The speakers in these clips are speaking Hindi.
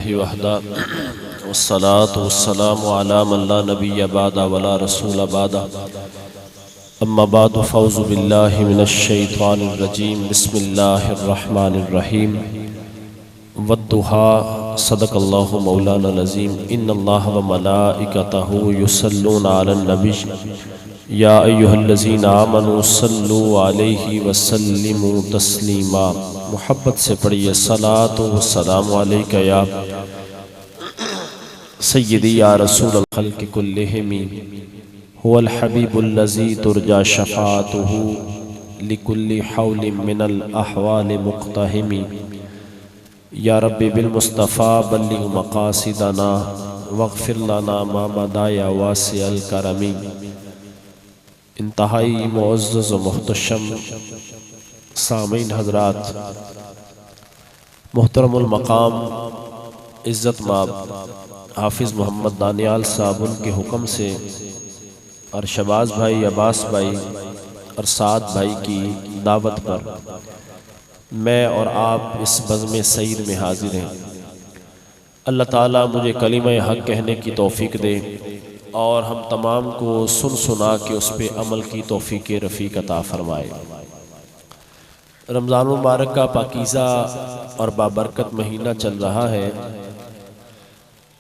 वहदा वस्सलातु वस्सलामु अला मन ला नबिय्य बअदा वला रसूल बअदा अम्मा बअद फ़ौज़ु बिल्लाहि मिनश शैतानिर रजीम बिस्मिल्लाहिर रहमानिर रहीम वद्दुहा सदक़ल्लाहु मौलाना अज़ीम इन्नल्लाह व मलाइकतहु युसल्लूना अलन नबी या अय्युहल्लज़ीना आमनू सल्लु अलैहि वसल्लिमू तस्लीमा। मोहब्बत से पढ़िए सलातो वस्सलामु अलैका या सय्यदी या रसूल खल्क़ि कुल्लिहिम हुवल हबीबुल्लज़ी तुरजा शफ़ाअतुहु लिकुल्लि हौलिन मिनल अहवाल मुक़्तहिमी। या रब्बि बिल मुस्तफ़ा बल्लिग़ मक़ासिदना वग़फ़िर लना मा मदा या वासिअल करमी। इंतहाई मुअज़्ज़ज़ व मुहतशम सामीन हज़रात, मुहतरमुल मकाम इज़्ज़त माब हाफिज़ मोहम्मद दानियाल साहब उनके हुक्म से और शबाज़ भाई, अब्बास भाई और साद भाई की दावत पर मैं और आप इस बज़्म सईद में हाजिर हैं। अल्लाह ताला मुझे कलिमा हक़ कहने की तौफ़ीक दे और हम तमाम को सुन सुना के उस पर अमल की तौफ़ीक रफ़ीक अता फ़रमाए। रमज़ान मुबारक का पाकीज़ा और बाबरकत महीना चल रहा है।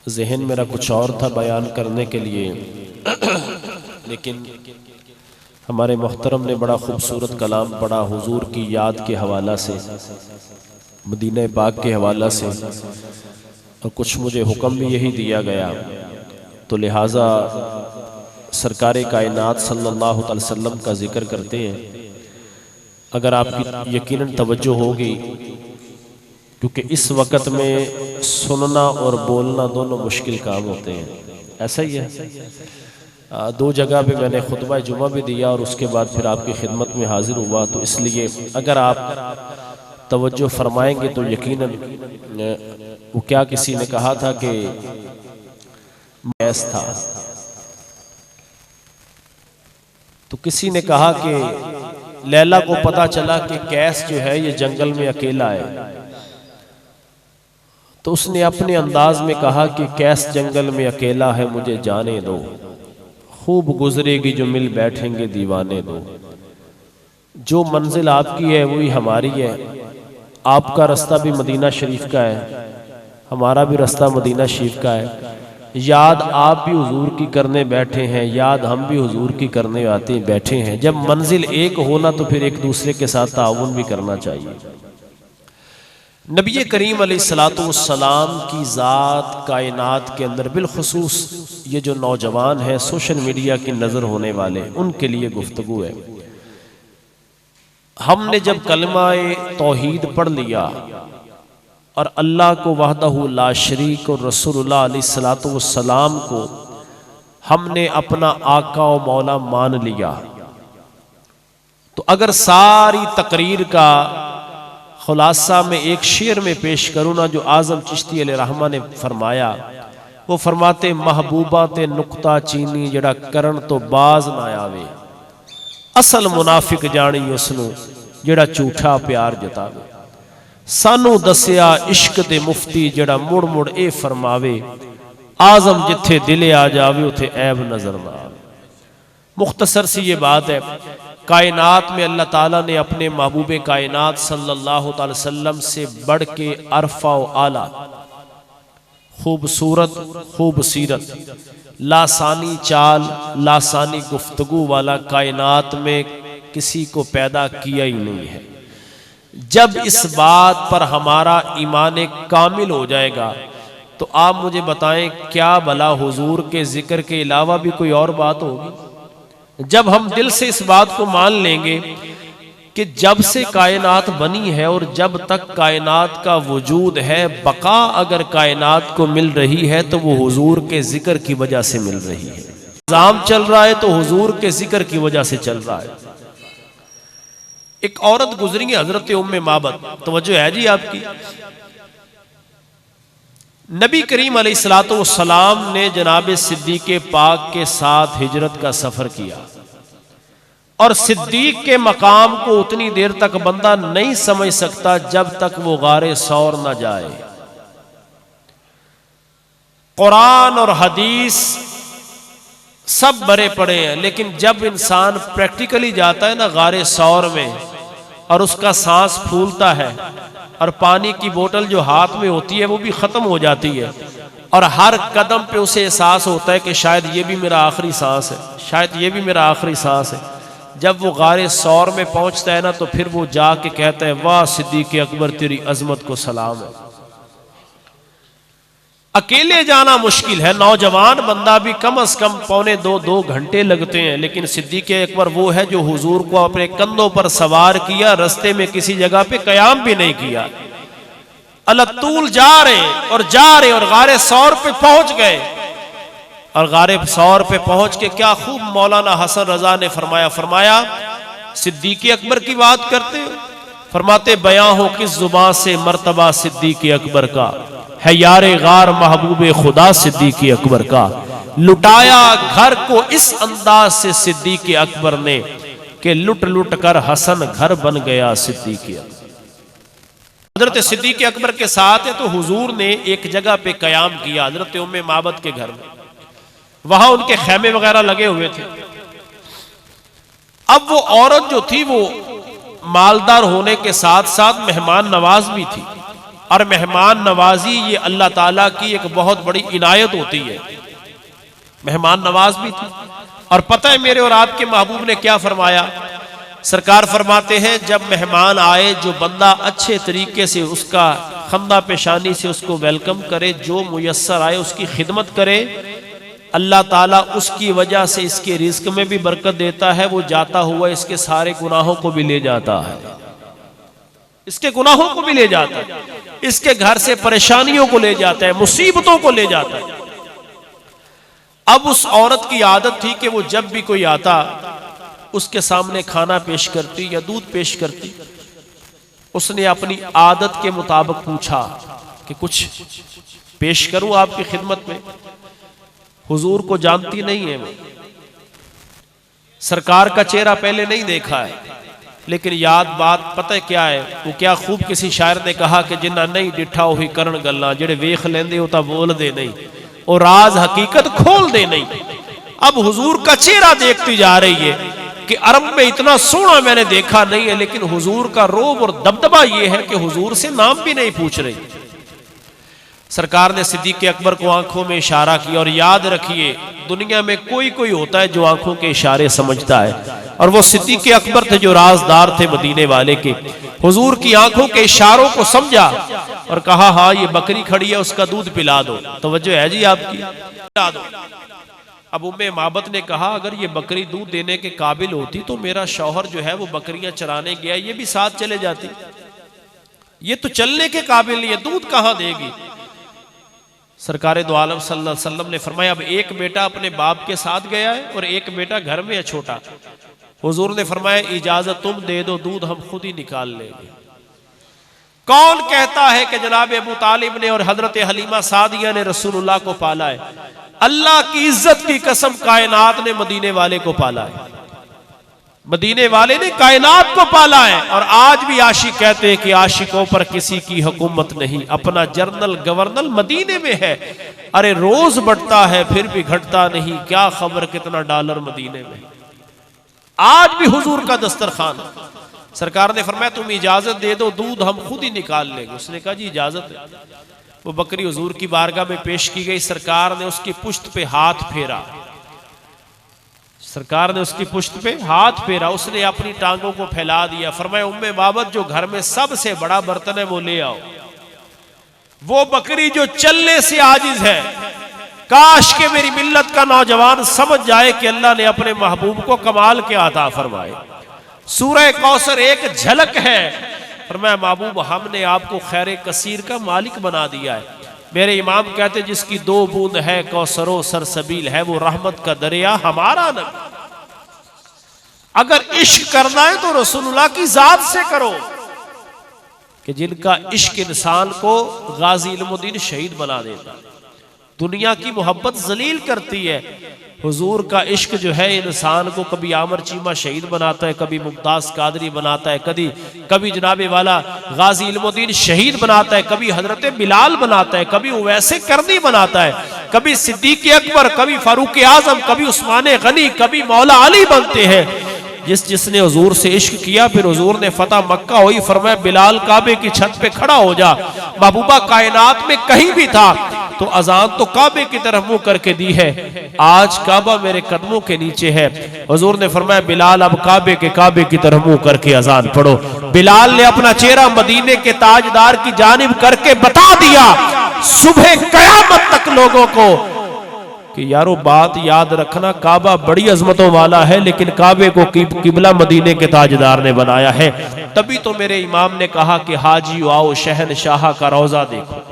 ज़हन मेरा कुछ और था बयान करने के लिए, लेकिन हमारे मोहतरम ने बड़ा खूबसूरत कलाम पढ़ा हुजूर की याद के हवाला से, मदीना पाक के हवाला से, और कुछ मुझे हुक्म भी यही दिया गया। तो लिहाजा सरकारे कायनात सल्लल्लाहु अलैहि वसल्लम का जिक्र करते हैं। अगर आपकी यकीनन तवज्जो होगी, क्योंकि इस वक़्त में सुनना और बोलना दोनों मुश्किल काम होते हैं। ऐसा ही है। दो जगह पे मैंने खुतबा जुमा भी दिया और उसके बाद फिर आपकी खिदमत में हाजिर हुआ, तो इसलिए अगर आप तवज्जो फरमाएंगे तो यकीनन वो क्या किसी ने कहा था कि गैस था, तो किसी ने कहा कि लैला को पता चला कि कैस जो है ये जंगल में अकेला है, तो उसने अपने अंदाज में कहा कि कैस जंगल में अकेला है, मुझे जाने दो, खूब गुजरेगी जो मिल बैठेंगे दीवाने दो। जो मंजिल आपकी है वही हमारी है। आपका रास्ता भी मदीना शरीफ का है, हमारा भी रास्ता मदीना शरीफ का है। याद आप भी हुजूर की करने बैठे हैं, याद हम भी हुजूर की करने आते बैठे हैं। जब मंजिल एक होना तो फिर एक दूसरे के साथ ताउन भी करना चाहिए। नबी करीम अलैहिस्सलातु वस्सलाम की ज़ात कायनात के अंदर बिलखुसूस ये जो नौजवान हैं, सोशल मीडिया की नज़र होने वाले, उनके लिए गुफ्तगू है। हमने जब कलमाए तौहीद पढ़ लिया और अल्लाह को वहदहु ला शरीक और रसूलुल्लाह अलैहिस्सलातु वस्सलाम को हमने अपना आका और मौला मान लिया, तो अगर सारी तकरीर का खुलासा में एक शेर में पेश करूँ ना, जो आज़म चिश्ती अलैहिर्रहमा ने फरमाया, वो फरमाते महबूबा ते नुक्ता चीनी जड़ा करन तो बाज ना आवे, असल मुनाफिक जानी उसनू जड़ा झूठा प्यार जतावे। सानू दसिया इश्क दे मुफ्ती जड़ा मुड़ मुड़ ए फरमावे, आज़म जिथे दिले आ जावे उथे ऐब नजर ना आवे। मुख्तसर सी ये बात है। कायनात में अल्लाह ताला ने अपने महबूब कायनात सल्लल्लाहु अलैहि वसल्लम से बढ़ के अरफा व आला, खूबसूरत, खूबसीरत, लासानी चाल, लासानी गुफ्तगू वाला कायनात में किसी को पैदा किया ही नहीं है। जब इस बात पर हमारा ईमान कामिल हो जाएगा तो आप मुझे बताएं, क्या भला हुजूर के जिक्र के अलावा भी कोई और बात होगी? जब हम दिल से इस बात को मान लेंगे कि जब से कायनात बनी है और जब तक कायनात का वजूद है, बका अगर कायनात को मिल रही है तो वो हुजूर के जिक्र की वजह से मिल रही है। निज़ाम चल रहा है तो हुजूर के जिक्र की वजह से चल रहा है। एक औरत गुजरी है, हजरत उम्मे माबद, तवज्जो है जी आपकी। नबी करीम अलैहिस्सलातु वस्सलाम ने जनाब सिद्दीक़ पाक के साथ हिजरत का सफर किया और सिद्दीक के मकाम को उतनी देर तक बंदा नहीं समझ सकता जब तक वो गारे सौर न जाए। कुरान और हदीस सब भरे पड़े हैं, लेकिन जब इंसान प्रैक्टिकली जाता है ना गारे सौर में और उसका सांस फूलता है और पानी की बोतल जो हाथ में होती है वो भी ख़त्म हो जाती है और हर कदम पे उसे एहसास होता है कि शायद ये भी मेरा आखिरी सांस है, शायद ये भी मेरा आखिरी सांस है। जब वो गारे सौर में पहुंचता है ना तो फिर वो जाके कहता है वाह सिद्दीक़ अकबर तेरी अजमत को सलाम है। अकेले जाना मुश्किल है, नौजवान बंदा भी कम से कम पौने दो घंटे लगते हैं, लेकिन सिद्दीक़ अकबर वो है जो हुजूर को अपने कंधों पर सवार किया, रस्ते में किसी जगह पे कयाम भी नहीं किया। अलतूल जा रहे और गारे सौर पे पहुंच गए और गारे सौर पे पहुंच के क्या खूब मौलाना हसन रजा ने फरमाया सिद्दीक़ अकबर की बात करते हो, फरमाते बयां हो किस जुबान से मर्तबा सिद्दीक़ अकबर का है, यारे गार महबूब खुदा सिद्दीक़ अकबर का। लुटाया घर को इस अंदाज से सिद्दीक़ अकबर ने कि लुट लुट कर हसन घर बन गया सिद्दीक़ अकबर। हजरत सिद्दीक़ अकबर के साथ है तो हुजूर ने एक जगह पे कयाम किया, हजरत उम्मे माबद के घर में, वहां उनके खैमे वगैरह लगे हुए थे। अब वो औरत जो थी वो मालदार होने के साथ साथ मेहमान नवाज भी थी, और मेहमान नवाजी ये अल्लाह ताला की एक बहुत बड़ी इनायत होती है। मेहमान नवाज भी थी और पता है मेरे और आपके महबूब ने क्या फरमाया? सरकार फरमाते हैं जब मेहमान आए, जो बंदा अच्छे तरीके से उसका खंदा पेशानी से उसको वेलकम करे, जो मुयस्सर आए उसकी खिदमत करे, अल्लाह ताला उसकी वजह से इसके रिस्क में भी बरकत देता है, वो जाता हुआ इसके सारे गुनाहों को भी ले जाता है, इसके गुनाहों को भी ले जाता है, इसके घर से परेशानियों को ले जाता है, मुसीबतों को ले जाता है। अब उस औरत की आदत थी कि वो जब भी कोई आता उसके सामने खाना पेश करती या दूध पेश करती। उसने अपनी आदत के मुताबिक पूछा कि कुछ पेश करूं आपकी खिदमत में। हुजूर को जानती नहीं है वो, सरकार का चेहरा पहले नहीं देखा है, लेकिन याद बात पता है क्या है? वो क्या खूब किसी शायर ने कहा कि जिन्ना नहीं डिठा हुई करण गल्ला, जेड़े वेख लेंदे हो तां बोल दे नहीं, और राज हकीकत खोल दे नहीं। अब हुजूर का चेहरा देखती जा रही है कि अरब में इतना सोना मैंने देखा नहीं है, लेकिन हुजूर का रोब और दबदबा यह है कि हुजूर से नाम भी नहीं पूछ रही। सरकार ने सिद्दीक़ अकबर को आंखों में इशारा किया, और याद रखिए दुनिया में कोई कोई होता है जो आंखों के इशारे समझता है, और वो सिद्दीक़ अकबर थे जो राजदार थे मदीने वाले के। हुजूर की आंखों के इशारों को समझा और कहा हाँ ये बकरी खड़ी है, उसका दूध पिला दो। तवज्जो है जी आपकी, पिला दो। अब उम्मे माबद ने कहा अगर ये बकरी दूध देने के काबिल होती तो मेरा शौहर जो है वो बकरियां चराने गया, ये भी साथ चले जाती। ये तो चलने के काबिल नहीं है, दूध कहां देगी? सरकार दो आलम सल्लल्लाहु अलैहि वसल्लम ने फरमाया अब एक बेटा अपने बाप के साथ गया है और एक बेटा घर में है छोटा। हुजूर ने फरमाया इजाजत तुम दे दो, दूध हम खुद ही निकाल लेंगे। कौन कहता है कि जनाब अबू तालिब ने और हजरत हलीमा सादिया ने रसूलुल्लाह को पाला है? अल्लाह की इज्जत की कसम कायनात ने मदीने वाले को पाला है, मदीने वाले ने कायनात को पाला है। और आज भी आशिक कहते हैं कि आशिकों पर किसी की हुकूमत नहीं, अपना जर्नल गवर्नर मदीने में है। अरे रोज बढ़ता है फिर भी घटता नहीं, क्या खबर कितना डॉलर मदीने में। आज भी हुजूर का दस्तरखान। सरकार ने फरमाया तुम इजाजत दे दो, दूध हम खुद ही निकाल लेंगे। उसने कहा जी इजाजत है। वो बकरी हुजूर की बारगाह में पेश की गई। सरकार ने उसकी पुश्त पे हाथ फेरा, सरकार ने उसकी पुश्त पे हाथ फेरा, उसने अपनी टांगों को फैला दिया। फरमाया उम्मे माबद जो घर में सबसे बड़ा बर्तन है वो ले आओ। वो बकरी जो चलने से आजिज है, काश के मेरी मिल्लत का नौजवान समझ जाए कि अल्लाह ने अपने महबूब को कमाल के अता फरमाए। सूरह कौसर एक झलक है। फरमाया महबूब हमने आपको खैर कसीर का मालिक बना दिया है। मेरे इमाम कहते जिसकी दो बूंद है कौसरो सरसबील है, वो रहमत का दरिया हमारा नबी। अगर इश्क करना है तो रसूलुल्लाह की जात से करो, कि जिनका इश्क इंसान को गाजी इल्मुद्दीन शहीद बना देता। दुनिया की मोहब्बत जलील करती है, हुजूर का इश्क जो है इंसान को कभी आमर चीमा शहीद बनाता है, कभी मुमताज कादरी बनाता है, कभी जनाबे वाला गाजी इल्मुद्दीन शहीद बनाता है, कभी हजरत बिलाल बनाता है, कभी वैसे करनी बनाता है। कभी सिद्दीक अकबर, कभी फारूक आजम, कभी उस्मान गनी, कभी मौला अली बनते हैं। जिसने हुजूर से इश्क किया, फिर हुजूर ने फतह मक्का हुई, फरमाया बिलाल काबे की छत पे खड़ा हो जा। महबूबा कायनात में कहीं भी था तो अजान तो काबे की तरफ मुंह करके दी है, आज काबा मेरे कदमों के नीचे है। हुजूर ने फरमाया बिलाल अब काबे की तरफ मुंह करके अजान पढ़ो। बिलाल ने अपना चेहरा मदीने के ताजदार की जानिब करके बता दिया सुबह कयामत तक लोगों को कि यारो बात याद रखना, काबा बड़ी अजमतों वाला है, लेकिन काबे को किबला मदीने के ताजदार ने बनाया है। तभी तो मेरे इमाम ने कहा कि हाजी आओ शहनशाह का रोजा देखो,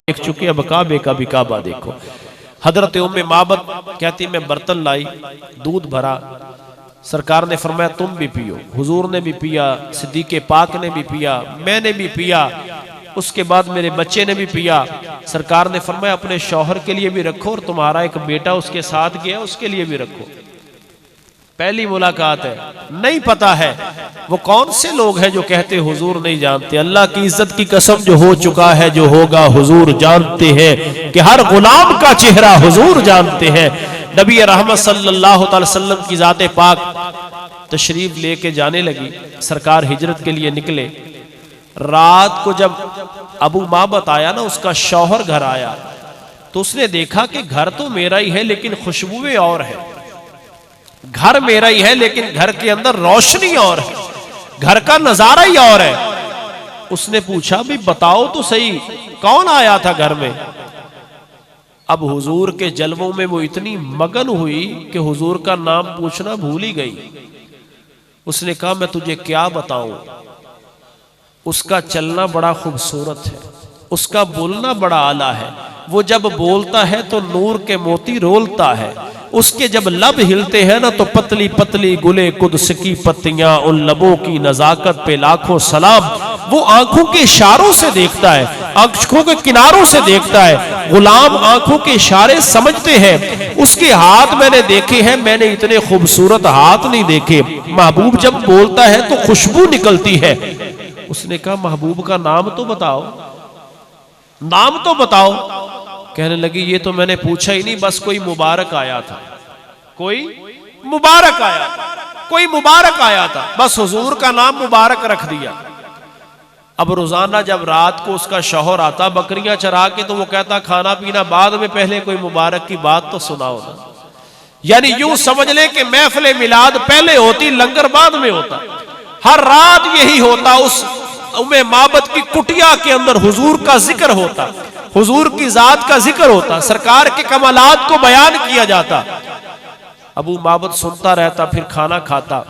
देख चुके अब काबे का भी काबा देखो। हजरत उम्मे माबद कहती मैं बर्तन लाई, दूध भरा, सरकार ने फरमाया तुम भी पियो। हुजूर ने भी पिया, सिद्दीक़ पाक ने भी पिया, मैंने भी पिया, उसके बाद मेरे बच्चे ने भी पिया। सरकार ने फरमाया अपने शौहर के लिए भी रखो और तुम्हारा एक बेटा उसके साथ गया उसके लिए भी रखो। पहली मुलाकात है, नहीं पता है वो कौन से लोग हैं जो कहते हुजूर नहीं जानते। अल्लाह की इज्जत की कसम, जो हो चुका है जो होगा हुजूर जानते हैं कि हर गुलाम का चेहरा हुजूर जानते हैं। नबी रहमत सल्लल्लाहु अलैहि वसल्लम की जाते पाक तशरीफ लेके जाने लगी, सरकार हिजरत के लिए निकले। रात को जब अबू माबत आया ना, उसका शौहर घर आया, तो उसने देखा कि घर तो मेरा ही है लेकिन खुशबुएं और है, घर मेरा ही है लेकिन घर के अंदर रोशनी और है, घर का नजारा ही और है। उसने पूछा भी बताओ तो सही कौन आया था घर में। अब हुजूर के जलवों में वो इतनी मगन हुई कि हुजूर का नाम पूछना भूल ही गई। उसने कहा मैं तुझे क्या बताऊं, उसका चलना बड़ा खूबसूरत है, उसका बोलना बड़ा आला है, वो जब बोलता है तो नूर के मोती रोलता है, उसके जब लब हिलते हैं ना तो पतली पतली गुले कुद्स की पत्तियां, उन लबों की नजाकत पे लाखों सलाम। वो आंखों के इशारों से देखता है, आंखों के किनारों से देखता है, गुलाम आंखों के इशारे समझते हैं। उसके हाथ मैंने देखे हैं, मैंने इतने खूबसूरत हाथ नहीं देखे। महबूब जब बोलता है तो खुशबू निकलती है। उसने कहा महबूब का नाम तो बताओ, नाम तो बताओ। कहने लगी ये तो मैंने पूछा ही नहीं, बस कोई मुबारक आया था, कोई मुबारक आया था, कोई मुबारक आया था, बस हुजूर का नाम मुबारक रख दिया। अब रोजाना जब रात को उसका शौहर आता बकरियां चरा के, तो वो कहता खाना पीना बाद में, पहले कोई मुबारक की बात तो सुनाओ ना। यानी यूं समझ ले कि महफिल मिलाद पहले होती, लंगर बाद में होता। हर रात यही होता, उस उम्मे माबद की कुटिया के अंदर हुजूर का जिक्र होता, हुजूर की जात का जिक्र होता, सरकार के कमालात को बयान किया जाता। अबू माबद सुनता रहता, फिर खाना खाता।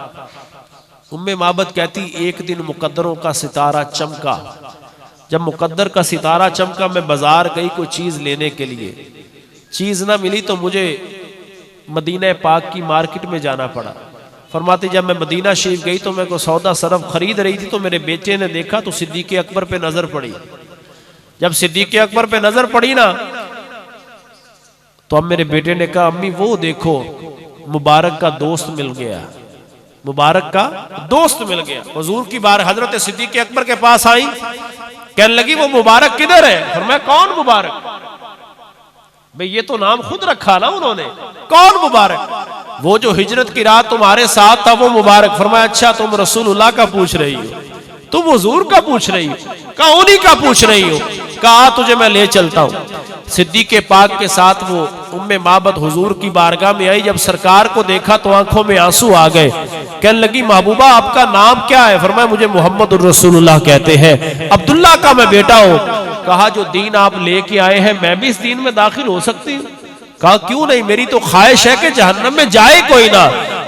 उम्मे माबद कहती एक दिन मुकद्दरों का सितारा चमका। जब मुकद्दर का सितारा चमका, मैं बाजार गई कोई चीज लेने के लिए, चीज ना मिली तो मुझे मदीना पाक की मार्केट में जाना पड़ा। फरमाती जब मैं मदीना शरीफ गई तो मैं को सौदा सरफ खरीद रही थी, तो मेरे बेटे ने देखा तो सिद्दीक़ अकबर पे नजर पड़ी। जब सिद्दीक़ अकबर पे नजर पड़ी ना, तो अब मेरे बेटे ने कहा अम्मी वो देखो मुबारक का दोस्त मिल गया, मुबारक का दोस्त मिल गया। हुजूर की बार हजरत सिद्दीक़ अकबर के पास आई, कहने लगी वो मुबारक किधर है। फरमाया कौन मुबारक। भाई ये तो नाम खुद रखा ना उन्होंने, कौन मुबारक। वो जो हिजरत की रात तुम्हारे साथ था वो मुबारक। फरमाया अच्छा तुम रसूलुल्लाह का पूछ रही हो, तुम हुजूर का पूछ रही हो। कहा उन्हीं का पूछ रही हो। कहा तुझे मैं ले चलता हूं। सिद्दीक़ पाक के साथ वो उम्मे माबद हुजूर की बारगाह में आई। जब सरकार को देखा तो आंखों में आंसू आ गए। कहने लगी महबूबा आपका नाम क्या है। फरमाया मुझे मोहम्मद रसूलुल्लाह कहते हैं, अब्दुल्ला का मैं बेटा हूं। कहा जो दीन आप लेके आए हैं मैं भी इस दीन में दाखिल हो सकती हूँ। कहा क्यों नहीं, मेरी तो ख्वाहिश है कि जहन्नम में जाए कोई ना।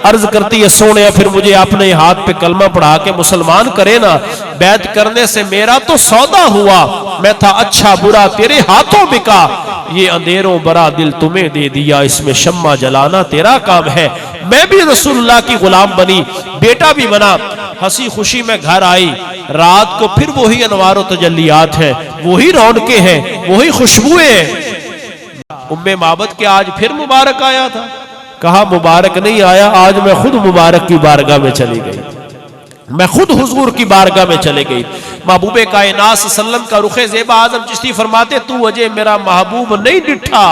अर्ज करती है सोने फिर मुझे अपने हाथ पे कलमा पढ़ा के मुसलमान करे ना। बैत करने से मेरा तो सौदा हुआ, मैं था अच्छा बुरा तेरे हाथों बिका। ये अंधेरों बरा दिल तुम्हें दे दिया, इसमें शम्मा जलाना तेरा काम है। मैं भी रसूलुल्लाह की गुलाम बनी, बेटा भी बना। हंसी खुशी में घर आई। रात को फिर वही अनवार व तजल्लियात है, वही रौनकें हैं, वही खुशबुएं हैं। उम्मे माबद के आज फिर मुबारक आया था। कहा मुबारक नहीं आया, आज मैं खुद मुबारक की बारगाह में चली गई, मैं खुद हुजूर की बारगाह में चले गई। महबूबे कायनात सल्लम का रुखे ज़ेबा आज़म चिश्ती फरमाते तू अजय मेरा महबूब नहीं डिठा,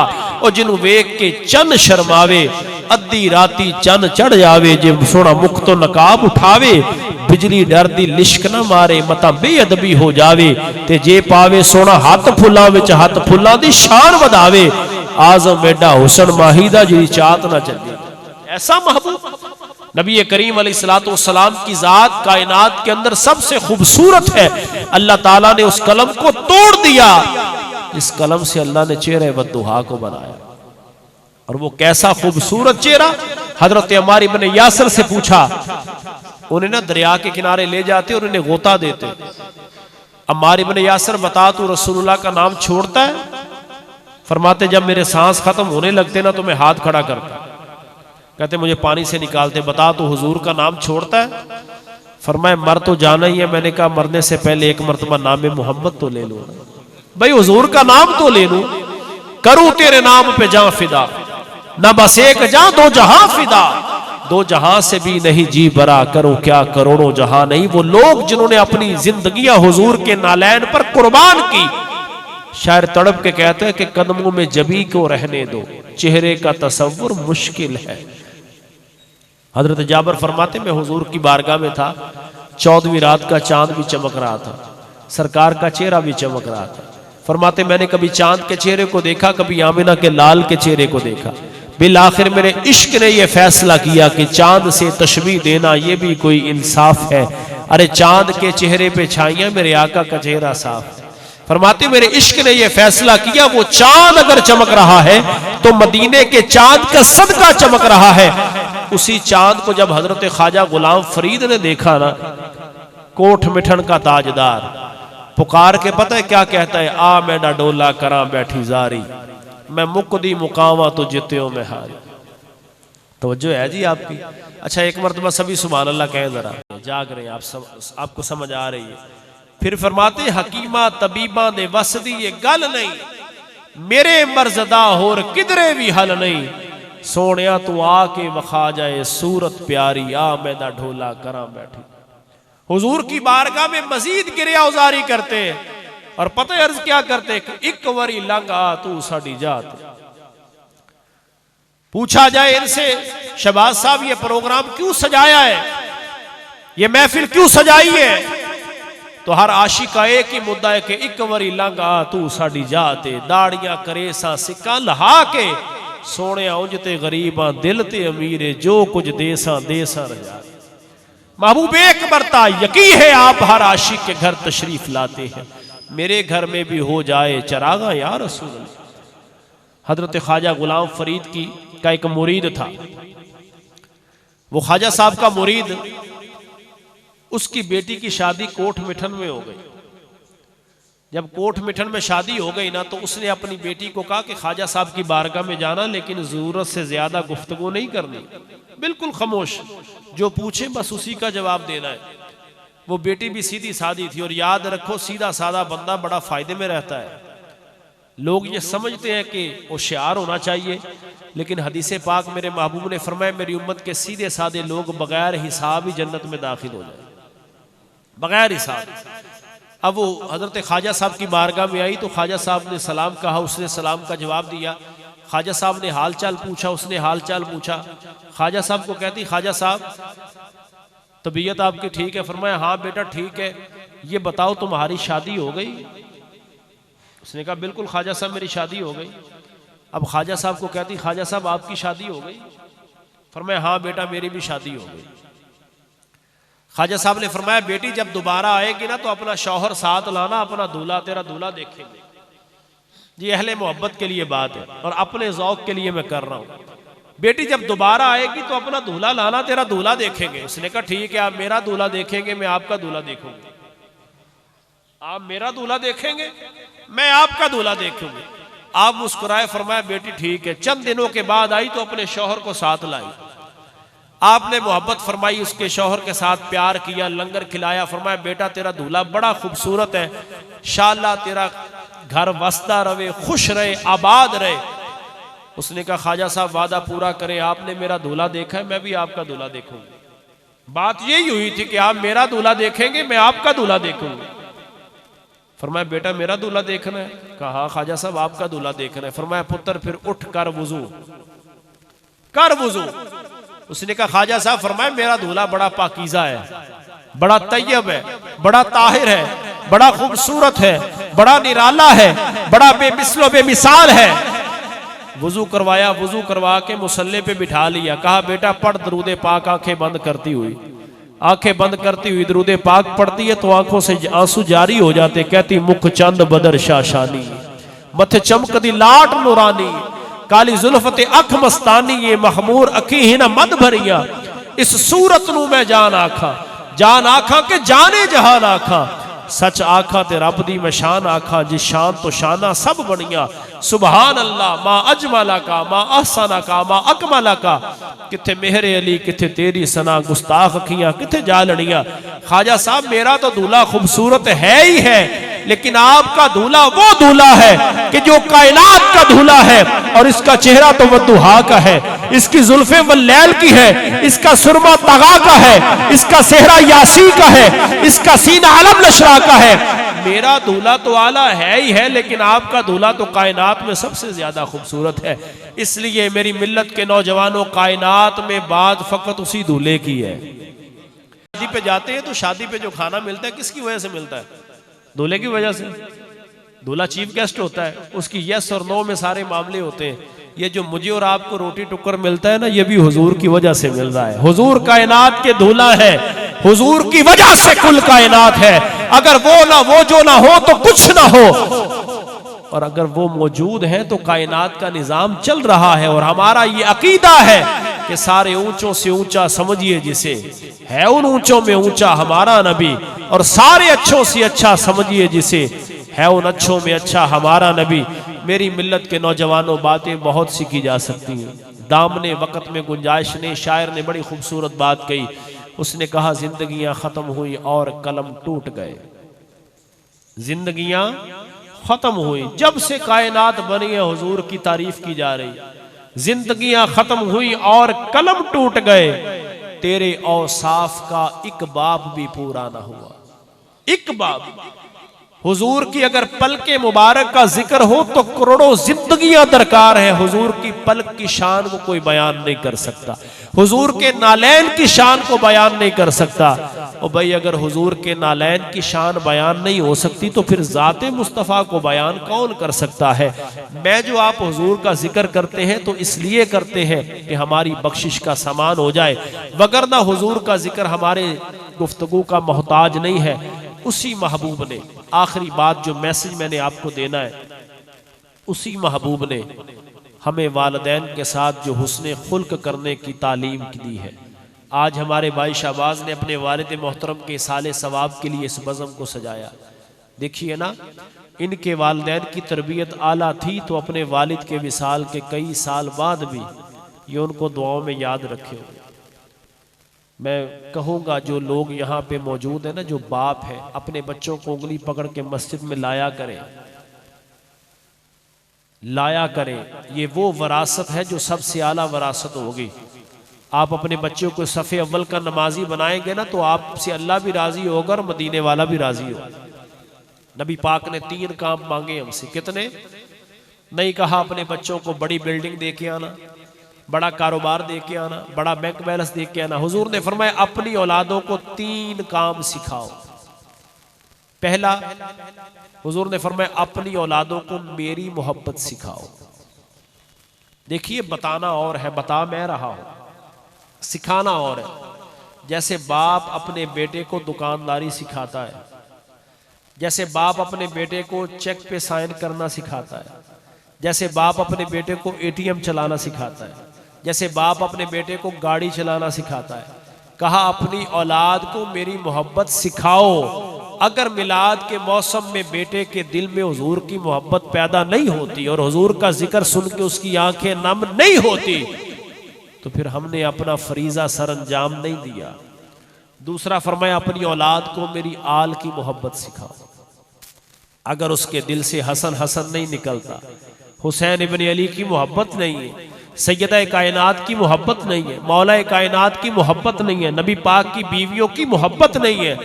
और जिन्हों वेख के चन शर्मावे, अद्धी राती चन चढ़ जावे, जे सोना मुख तो नकाब उठावे, बिजली डर दी लिश्क ना मारे, मता बेअदबी हो जावे, ते जे पावे सोना हाथ फुल्लां विच हाथ फुल्लां दी शान वधावे, आजम एडा हुसन माहीदा जी चात ना चले। ऐसा महबूब नबी करीम अलैहिस्सलाम की जात कायनात के अंदर सबसे खूबसूरत है। अल्लाह ताला ने उस कलम को तोड़ दिया, इस कलम से अल्लाह ने चेहरे वद्दुहा को बनाया। और वो कैसा खूबसूरत चेहरा। हजरत अम्मार इब्न यासिर से पूछा, उन्हें ना दरिया के किनारे ले जाते और उन्हें गोता देते। अम्मार इब्न यासिर, बता तू रसूलुल्लाह का नाम छोड़ता है? फरमाते जब मेरे सांस खत्म होने लगते ना तो मैं हाथ खड़ा करता। कहते मुझे पानी से निकालते। बता तू हुजूर का नाम छोड़ता है? फरमाए मर तो जाना ही है। मैंने कहा मरने से पहले एक मरतबा नाम मोहम्मद तो ले लो भाई, हुजूर का नाम तो ले लूं। करूं तेरे नाम पे जां फिदा, ना बस एक जां दो जहां फिदा, दो जहां से भी नहीं जी बरा, करूं क्या करोड़ों जहां नहीं। वो लोग जिन्होंने अपनी जिंदगियां हुजूर के नालैन पर कुर्बान की, शायर तड़प के कहते हैं कि कदमों में जबी को रहने दो, चेहरे का तसव्वुर मुश्किल है। हजरत जाबर फरमाते मैं हुजूर की बारगाह में था, 14वीं रात का चांद भी चमक रहा था, सरकार का चेहरा भी चमक रहा था। फरमाते मैंने कभी चांद के चेहरे को देखा, कभी आमिना के लाल के चेहरे को देखा। बिल आखिर मेरे इश्क ने यह फैसला किया कि चांद से तशबीह देना यह भी कोई इंसाफ है। अरे चांद के चेहरे पे छाइयां, मेरे आका का चेहरा साफ है। फरमाते मेरे इश्क ने यह फैसला किया, वो चांद अगर चमक रहा है तो मदीने के चांद का सदका चमक रहा है। उसी चांद को जब हजरत ख्वाजा गुलाम फरीद ने देखा ना, कोठ मिठन का ताजदार, पुकार के पता है क्या कहता है, आ मैं डोला करा बैठी जारी, मैं मुकदी मुकावा तो जित्यो में हारी। तवज्जो है जी आपकी। अच्छा एक मरतबा सभी सुभान अल्लाह कहें जरा, जाग रहे हैं आप, आपको समझ आ रही है। फिर फरमाते हकीमा तबीबा दे वसदी ये गल नहीं, मेरे मर्जदा होर किधरे भी हल नहीं, सोनिया तू आके वखा जाए सूरत प्यारी, आ मैं ढोला करा बैठी। हुजूर की बारगाह में मजीद गिरिया उजारी करते हैं और पता है अर्ज क्या करते कि एक वरी लंघ आ तू साडी जात। पूछा जाए इनसे, शहबाज साहब ये प्रोग्राम क्यों सजाया है, ये महफिल क्यों सजाई है, तो हर आशिका एक ही मुद्दा है कि एक वरी लंघ आ तू साडी जात। दाड़ियां करे सा सिक्का लहा के, सोने उंजते गरीबा दिल ते अमीरे, जो कुछ देसा देसा रजा। महबूब एक बरता यकीन है आप हर आशिक के घर तशरीफ लाते हैं, मेरे घर में भी हो जाए चरागा या रसूल अल्लाह। हजरत ख्वाजा गुलाम फरीद की का एक मुरीद था, वो ख्वाजा साहब का मुरीद, उसकी बेटी की शादी कोठ मिठन में हो गई। जब कोठ मिठन में शादी हो गई ना, तो उसने अपनी बेटी को कहा कि ख्वाजा साहब की बारगाह में जाना, लेकिन जरूरत से ज्यादा गुफ्तगू नहीं करनी, बिल्कुल खामोश, जो पूछे बस उसी का जवाब देना है। वो बेटी भी सीधी सादी थी, और याद रखो सीधा सादा बंदा बड़ा फायदे में रहता है। लोग ये समझते हैं कि होशियार होना चाहिए, लेकिन हदीस पाक मेरे महबूब ने फरमाया मेरी उम्मत के सीधे सादे लोग बगैर हिसाब ही जन्नत में दाखिल हो जाए, बगैर हिसाब। अब वो हजरत ख्वाजा साहब की बारगाह में आई तो ख्वाजा साहब ने सलाम कहा, उसने सलाम का जवाब दिया। ख्वाजा साहब ने हाल चाल पूछा, उसने हाल चाल पूछा। ख्वाजा साहब को कहती ख्वाजा साहब तबीयत आपकी ठीक है? फरमाया हाँ बेटा ठीक है, ये बताओ तुम्हारी शादी हो गई? उसने कहा बिल्कुल ख्वाजा साहब मेरी शादी हो गई। अब ख्वाजा साहब को कहती ख्वाजा साहब आपकी शादी हो गई? फरमाया हाँ बेटा मेरी भी शादी हो गई। ख्वाजा साहब ने फरमाया बेटी जब दोबारा आएगी ना तो अपना शौहर साथ लाना, अपना दूल्हा तेरा दूल्हा देखेंगे। जी अहले मोहब्बत के लिए बात है और अपने ज़ौक़ के लिए मैं कर रहा हूँ। बेटी जब दोबारा आएगी तो अपना दूल्हा लाना, तेरा दूल्हा देखेंगे। उसने कहा ठीक है, आप मेरा दूल्हा देखेंगे, मैं आपका दूल्हा देखूंगी। आप मेरा दूल्हा देखेंगे, मैं आपका दूल्हा देखूंगी। आप मुस्कुराए, फरमाया बेटी ठीक है। चंद दिनों के बाद आई तो अपने शौहर को साथ लाई। आपने मोहब्बत फरमाई, उसके शौहर के साथ प्यार किया, लंगर खिलाया। फरमाया बेटा तेरा दूल्हा बड़ा खूबसूरत है, शाला तेरा घर वसता रहे, खुश रहे, आबाद रहे। उसने कहा ख्वाजा साहब वादा पूरा करें, आपने मेरा दूल्हा देखा है, मैं भी आपका दूल्हा देखूंगी। बात यही हुई थी कि आप मेरा दूल्हा देखेंगे, मैं आपका दूल्हा देखूंगी। फरमाया बेटा मेरा दूल्हा देखना है? कहा ख्वाजा साहब आपका दूल्हा देखना है। फरमाया पुत्र फिर उठ कर वुजू कर वुजू। उसने कहा ख्वाजा साहब, फरमाया मेरा दूल्हा बड़ा पाकीज़ा है, बड़ा तैयब है, बड़ा ताहिर है, बड़ा खूबसूरत है, बड़ा निराला है, बड़ा बेमिसलो बेमिसाल है। वुजू करवाया, वुजू करवा के मुसल्ले पे बिठा लिया। कहा बेटा पढ़ दरूद पाक। आंखें बंद करती हुई, आंखें बंद करती हुई दरूद पाक पढ़ती है तो आंखों से आंसू जारी हो जाते। कहती मुख चंद बदर शाशानी, मथे चमक दी लाट नूरानी, काली जुल्फते अख मस्तानी, ये महमूर अखी ही ना मद भरिया। इस सूरत नू मैं जान आखा के जाने जहान आखा। सच आखा ते रब दी मैं शान आखा, जिस शान तो शाना सब बनिया। सुबहान अल्लाह मा अजमला का, मा अहसना का, मा अकमला का। किथे मेहरे अली, किथे तेरी सना, गुस्ताख अखियां किथे जालड़ियां। ख्वाजा साहब मेरा तो दूल्हा खूबसूरत है ही है, लेकिन आपका दूल्हा वो दूल्हा है कि जो कायनात का दूल्हा है। और इसका चेहरा तो वद्दुहा का है, इसकी जुल्फे वल्लैल की है, इसका सुरमा तगा का है, इसका सेहरा यासी का है, इसका सीना अलम नशरा का है। मेरा दूल्हा तो आला है ही है, लेकिन आपका दूल्हा तो कायनात में सबसे ज्यादा खूबसूरत है। इसलिए मेरी मिल्लत के नौजवानों, कायनात में बात फकत उसी दूल्हे की है। शादी पे जाते हैं तो शादी पे जो खाना मिलता है किसकी वजह से मिलता है? दूल्हे की वजह से। दूल्हा चीफ गेस्ट होता है, उसकी यस और नो में सारे मामले होते हैं। ये जो मुझे और आपको रोटी टुक्कर मिलता है ना, ये भी हुजूर की वजह से मिल रहा है। हुजूर कायनात के दूल्हा है, हुजूर की वजह से कुल कायनात है। अगर वो जो ना हो तो कुछ ना हो, और अगर वो मौजूद है तो कायनात का निजाम चल रहा है। और हमारा ये अकीदा है कि सारे ऊंचों से ऊंचा समझिए जिसे, है उन ऊंचों में ऊंचा हमारा नबी। और सारे अच्छों से अच्छा समझिए जिसे, है उन अच्छों में अच्छा हमारा नबी। मेरी मिल्लत के नौजवानों, बातें बहुत सीखी जा सकती हैं। दामने वक़्त में गुंजाइश ने, शायर ने बड़ी खूबसूरत बात कही। उसने कहा जिंदगियां खत्म हुई और कलम टूट गए। जिंदगियां खत्म हुई, जब से कायनात बनी है हुजूर की तारीफ की जा रही। जिंदगियां खत्म हुई और कलम टूट गए, तेरे औसाफ का एक बाब भी पूरा ना हुआ। एक बाब। हुजूर की अगर पलके मुबारक का जिक्र हो तो करोड़ों जिंदगियां दरकार है। हुजूर की पलक की शान को कोई बयान नहीं कर सकता, हुजूर के नालैन की शान को बयान नहीं कर सकता। और भाई अगर हुजूर के नालैन की शान बयान नहीं हो सकती तो फिर ज़ाते मुस्तफ़ा को बयान कौन कर सकता है? मैं जो आप हुजूर का जिक्र करते हैं तो इसलिए करते हैं कि हमारी बख्शिश का सामान हो जाए, वगरना हुजूर का जिक्र हमारे गुफ्तगू का मोहताज नहीं है। उसी महबूब ने, आखिरी बात जो मैसेज मैंने आपको देना है, उसी महबूब ने हमें वालिदैन के साथ जो हुस्ने खुल्क करने की तालीम दी है। आज हमारे भाई शहबाज ने अपने वालिद मोहतरम के साले सवाब के लिए इस बज़म को सजाया। देखिए ना, इनके वालिदैन की तरबियत आला थी तो अपने वालिद के विसाल के कई साल बाद भी ये उनको दुआओं में याद रखे होंगे। मैं कहूँगा जो लोग यहाँ पे मौजूद है ना, जो बाप है, अपने बच्चों को उंगली पकड़ के मस्जिद में लाया करें, लाया करें। ये वो वरासत है जो सबसे आला वरासत होगी। आप अपने बच्चों को सफ़े अव्वल का नमाजी बनाएंगे ना तो आपसे अल्लाह भी राजी होगा और मदीने वाला भी राजी होगा। नबी पाक ने 3 काम मांगे हमसे। कितने? नहीं कहा अपने बच्चों को बड़ी बिल्डिंग दे के आना, बड़ा कारोबार दे के आना, बड़ा बैंक बैलेंस दे के आना। हुजूर ने फरमाया अपनी औलादों को 3 काम सिखाओ। पहला, हुजूर ने फरमाया अपनी औलादों को मेरी मोहब्बत सिखाओ। देखिए, बताना और है, बता मैं रहा हूं, सिखाना और है। जैसे बाप अपने बेटे को दुकानदारी सिखाता है, जैसे बाप अपने बेटे को चेक पे साइन करना सिखाता है, जैसे बाप अपने बेटे को एटीएम चलाना सिखाता है, जैसे बाप अपने बेटे को गाड़ी चलाना सिखाता है, कहा अपनी औलाद को मेरी मोहब्बत सिखाओ। अगर मिलाद के मौसम में बेटे के दिल में हुजूर की मोहब्बत पैदा नहीं होती और हुजूर का जिक्र सुन के उसकी आंखें नम नहीं होती तो फिर हमने अपना फरीजा सर अंजाम नहीं दिया। दूसरा फरमाया अपनी औलाद को मेरी आल की मोहब्बत सिखाओ। अगर उसके दिल से हसन हसन नहीं निकलता, हुसैन इब्न अली की मोहब्बत नहीं है, सैयदा कायनात की मोहब्बत नहीं है, मौला कायनात की मोहब्बत नहीं है, नबी पाक की बीवियों की मोहब्बत नहीं है,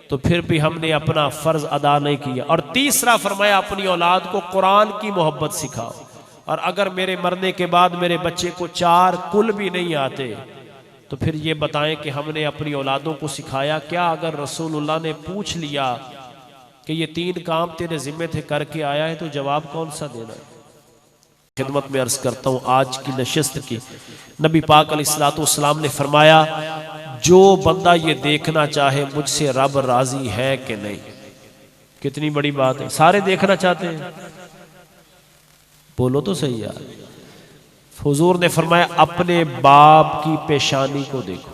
तो फिर भी हमने अपना फ़र्ज़ अदा नहीं किया। और तीसरा फरमाया अपनी औलाद को कुरान की मोहब्बत सिखाओ। और अगर मेरे मरने के बाद मेरे बच्चे को 4 कुल भी नहीं आते तो फिर ये बताएं कि हमने अपनी औलादों को सिखाया क्या? अगर रसूलुल्लाह ने पूछ लिया कि ये 3 काम तेरे ज़िम्मे थे करके आया है तो जवाब कौन सा देना है? खिदमत में अर्ज़ करता हूँ आज की नशिस्त की नबी पाक अलैहिस्सलाम ने फरमाया जो बंदा ये देखना चाहे मुझसे रब राज़ी है कि नहीं। कितनी बड़ी बात है, सारे देखना चाहते हैं, बोलो तो सही यार। हुजूर ने फरमाया अपने बाप की पेशानी को देखो,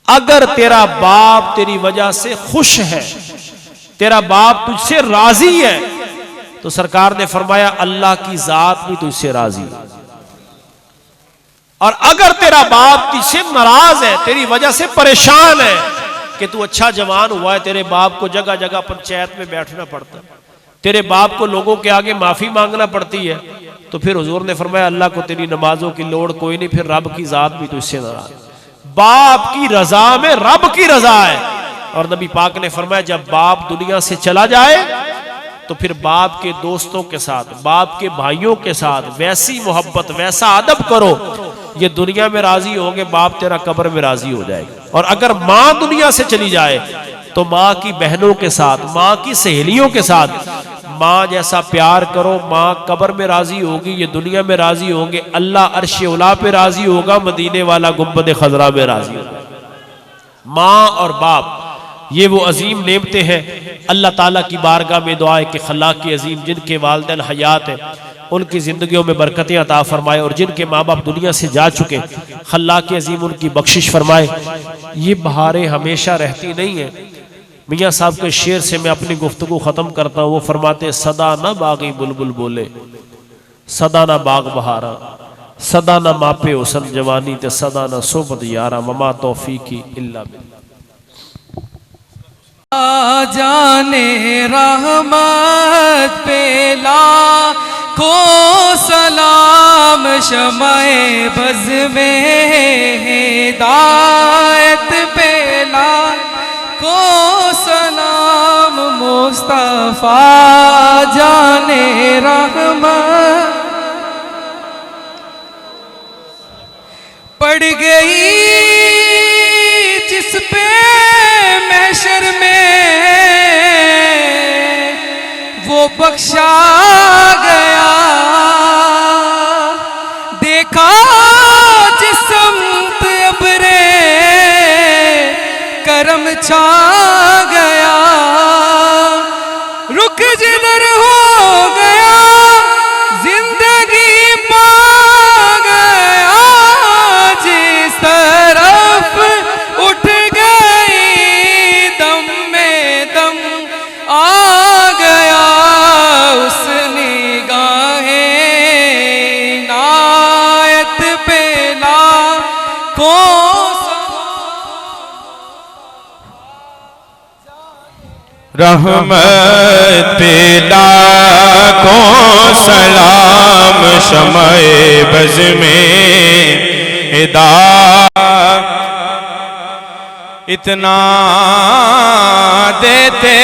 अगर तेरा बाप तेरी वजह से खुश है, तेरा बाप तुझसे राजी है, तो सरकार ने फरमाया अल्लाह की जात भी तुझसे राजी है। और अगर तेरा बाप तुझसे नाराज है, तेरी वजह से परेशान है कि तू अच्छा जवान हुआ है, तेरे बाप को जगह जगह पंचायत में बैठना पड़ता है, तेरे बाप को लोगों के आगे माफी मांगना पड़ती है, तो फिर हुजूर ने फरमाया अल्लाह को तेरी नमाजों की लोड़ कोई नहीं, फिर रब की जात भी तुझसे नाराज। बाप की रजा में रब की रजा है। और नबी पाक ने फरमाया जब बाप दुनिया से चला जाए तो फिर बाप के दोस्तों के साथ, बाप के भाइयों के साथ वैसी मोहब्बत, वैसा अदब करो, ये दुनिया में राजी होंगे, बाप तेरा कब्र में राजी हो जाएगा। और अगर माँ दुनिया से चली जाए तो माँ की बहनों के साथ, माँ की सहेलियों के साथ माँ जैसा प्यार करो, माँ कब्र में राजी होगी, ये दुनिया में राजी होंगे, अल्लाह अर्श उला पे राजी होगा, मदीने वाला गुंबद खजरा में राजी होगा। माँ और बाप ये वो अजीम नेमते हैं। अल्लाह ताला की बारगाह में दुआ है कि खल्लाक की अजीम जिनके वालिदैन हयात है उनकी ज़िंदगियों में बरकतें अता फरमाए, और जिनके माँ बाप दुनिया से जा चुके खल्लाक की अजीम उनकी बख्शिश फरमाए। ये बहारें हमेशा रहती नहीं है। मियाँ साहब के शेर से मैं अपनी गुफ्तगू ख़त्म करता हूँ। वो फरमाते सदा न बागी बुलबुल बोले, सदा न बाग बहारा, सदा न मापे हुसन जवानी, ते सदा न सोबत यारा, ममा तौफीकी इल्ला बिल्लाह। जाने रहमत पे लाखों सलाम, शमाए बज़ में हिदायत पे लाखों सलाम, मुस्तफ़ा जाने रहमत। पड़ गई जिस पे महशर में वो बख्शा गया, देखा जिस समत अबरे करम छा गया, रुक जिधर हो गया जिंदगी पा गया, जिस तरफ उठ गई दम में दम आ गया, उस निगाहे नायत पे लाखों रहमत पे लाखों सलाम, शमाए बज़ में हिदायत इतना देते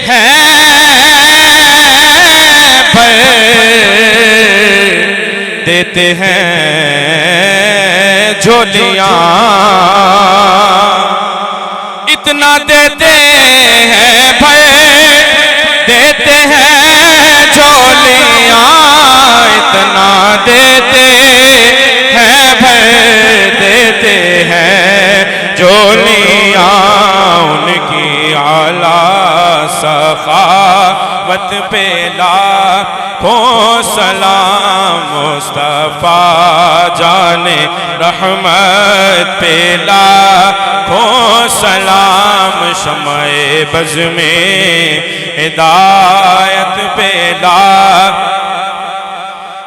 हैं पर देते हैं झोलियाँ, इतना देते हैं भय देते हैं झोलियाँ, इतना देते हैं भय देते हैं झोलियाँ, उनकी आला सखावत पे लाखों सलाम, मुस्तफ़ा जाने रहमत पे लाखों सलाम, शमाए बज़ में हिदायत पे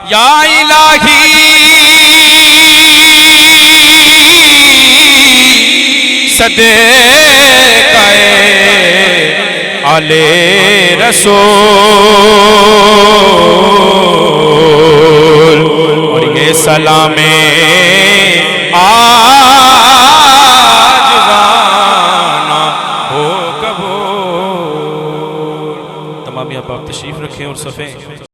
या इलाही सदक़े आले रसूल, और ये सलामे आज गाना हो कबूल। तमाम यहाँ पर आप तशरीफ रखें और सफ़े